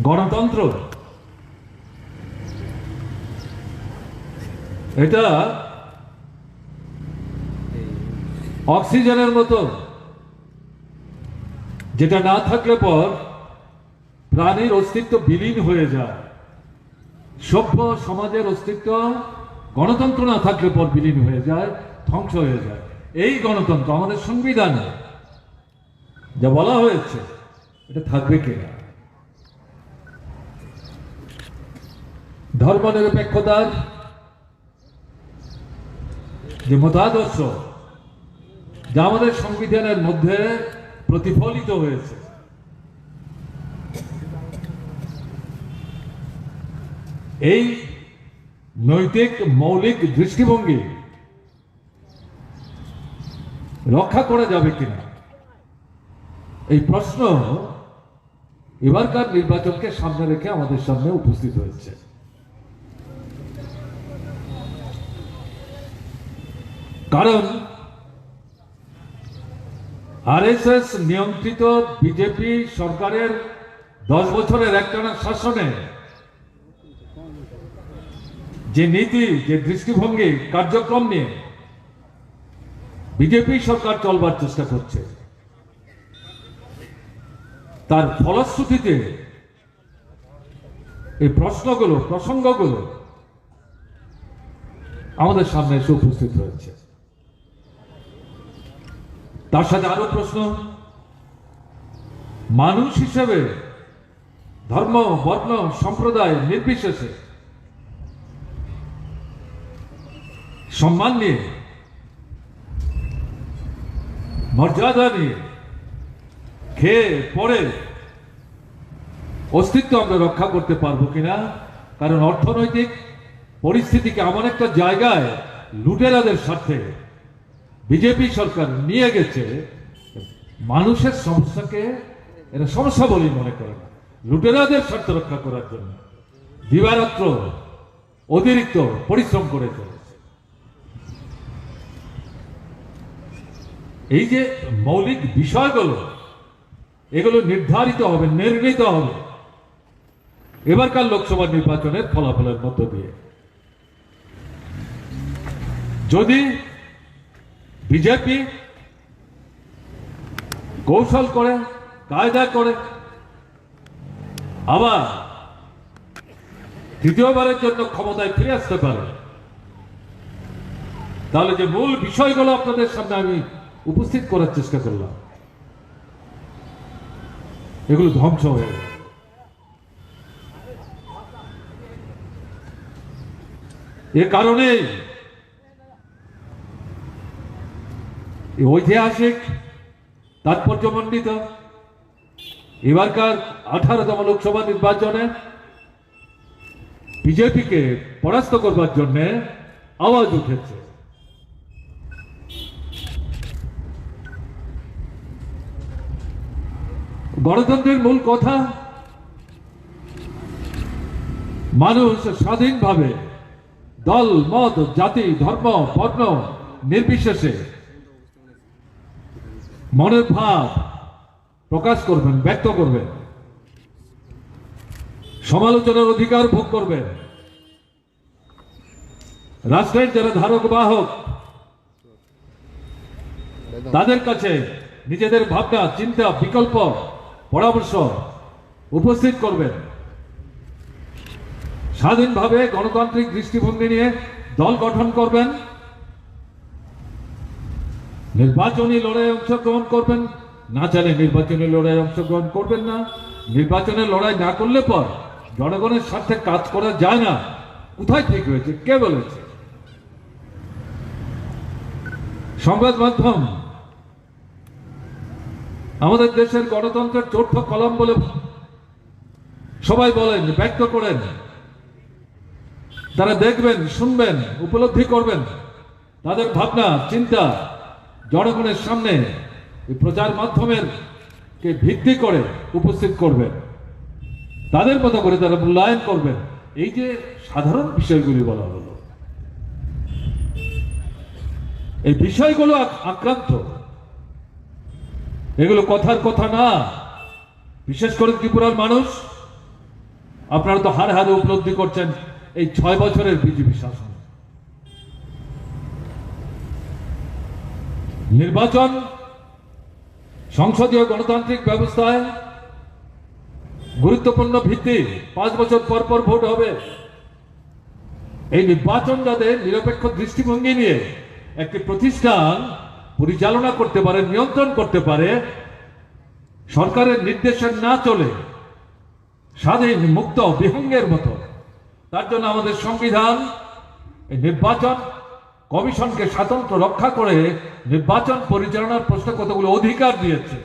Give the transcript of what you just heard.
গণতন্ত্র এটা অক্সিজেনের মতো, যেটা না থাকলে পর প্রাণীর অস্তিত্ব বিলীন হয়ে যায়। সভ্য সমাজের অস্তিত্ব গণতন্ত্র না থাকলে পর বিলীন হয়ে যায়, ধ্বংস হয়ে যায়। এই গণতন্ত্র আমাদের সংবিধানে যা বলা হয়েছে এটা থাকবে কিনা? ধর্মনিরপেক্ষতার যে মতাদর্শ যা আমাদের সংবিধানের মধ্যে প্রতিফলিত হয়েছে, এই নৈতিক মৌলিক দৃষ্টিভঙ্গি রক্ষা করা যাবে কিনা, এই প্রশ্ন এবারকার নির্বাচনকে সামনে রেখে আমাদের সামনে উপস্থিত হয়েছে। কারণ আরএসএস নিয়ন্ত্রিত বিজেপি সরকারের 10 বছরের একটানা শাসনে যে নীতি, যে দৃষ্টিভঙ্গি, কার্যক্রম নিয়ে বিজেপি সরকার চলবার চেষ্টা করছে, তার ফলশ্রুতিতে এই প্রসঙ্গগুলো আমাদের সামনে এসে উপস্থিত হয়েছে। তার সাথে আরো প্রশ্ন, মানুষ হিসেবে ধর্ম, বর্ণ, সম্প্রদায় নির্বিশেষে সম্মান নিয়ে, মর্যাদা নিয়ে, খেয়ে পড়ে অস্তিত্ব আমরা রক্ষা করতে পারবো কিনা। কারণ অর্থনৈতিক পরিস্থিতিকে এমন একটা জায়গায় লুটেরাদের স্বার্থে বিজেপি সরকার নিয়ে গেছে, মানুষের সমস্যাকে এরা সমস্যা বলেই মনে করে না, লুটেরাদের স্বার্থ রক্ষা করার জন্য দিবারাত্র অতিরিক্ত পরিশ্রম করে চলেছে। এই যে মৌলিক বিষয়গুলো, এগুলো নির্ধারিত হবে, নির্ণীত হবে এবারকার লোকসভা নির্বাচনের ফলাফলের মধ্য দিয়ে। যদি বিজেপি কৌশল করে, কায়দা করে আবার তৃতীয়বারের জন্য ক্ষমতায় ফিরে আসতে পারে, তাহলে যে মূল বিষয়গুলো আপনাদের সামনে আমি উপস্থিত করার চেষ্টা করলাম, এগুলো ধ্বংস হয়ে গেল। এ কারণেই ঐতিহাসিক তাৎপর্যমণ্ডিত এবারকার 18তম লোকসভা নির্বাচনে বিজেপিকে পরাস্ত করবার জন্য আওয়াজ উঠেছে। গণতন্ত্রের মূল কথা, মানুষ স্বাধীনভাবে দল, মত, জাতি, ধর্ম, বর্ণ নির্বিশেষে মনের ভাব প্রকাশ করবেন, ব্যক্ত করবেন, সমালোচনার অধিকার ভোগ করবেন। রাষ্ট্রের যারা ধারক বাহক, তাদের কাছে নিজেদের ভাবনা, চিন্তা, বিকল্প, পরামর্শ উপস্থিত করবেন। স্বাধীনভাবে গণতান্ত্রিক দৃষ্টিভঙ্গি নিয়ে দল গঠন করবেন, নির্বাচনী লড়াইয়ে অংশগ্রহণ করবেন, না চাইলে নির্বাচনী লড়াইয়ে অংশগ্রহণ করবেন না। নির্বাচনের লড়াই না করলে পর জনগণের স্বার্থে কাজ করা যায় না। কোথায় ঠিক হয়েছে, কে বলেছে? সংবাদ মাধ্যম আমাদের দেশের গণতন্ত্রের চৌথ কলম বলে সবাই বলেন, ব্যক্ত করেন। তারা দেখবেন, শুনবেন, উপলব্ধি করবেন, তাদের ভাবনা চিন্তা জনগণের সামনে এই প্রচার মাধ্যমের কে ভিত্তি করে উপস্থিত করবেন, তাদের মতো করে তারা মূল্যায়ন করবেন। এই যে সাধারণ বিষয়গুলি বলা হলো, এই বিষয়গুলো আক্রান্ত, এগুলো কথার কথা না। বিশেষ করে ত্রিপুরার মানুষ আপনারা তো হাড়ে হাড়ে উপলব্ধি করছেন এই 6 বছরের বিজেপি শাসন। নির্বাচন সংসদীয় গণতান্ত্রিক ব্যবস্থায় গুরুত্বপূর্ণ ভিত্তি। 5 বছর পর পর ভোট হবে। এই নির্বাচন যাতে নিরপেক্ষ দৃষ্টিভঙ্গি নিয়ে একটি প্রতিষ্ঠান পরিচালনা করতে পারে, নিয়ন্ত্রণ করতে পারে, সরকারের নির্দেশে না চলে স্বাধীন মুক্ত বিহঙ্গের মতো, তার জন্য আমাদের সংবিধান এই নির্বাচন কমিশনকে স্বাতন্ত্র্য রক্ষা করে নির্বাচন পরিচালনার প্রশ্নে কতগুলো অধিকার দিয়েছে।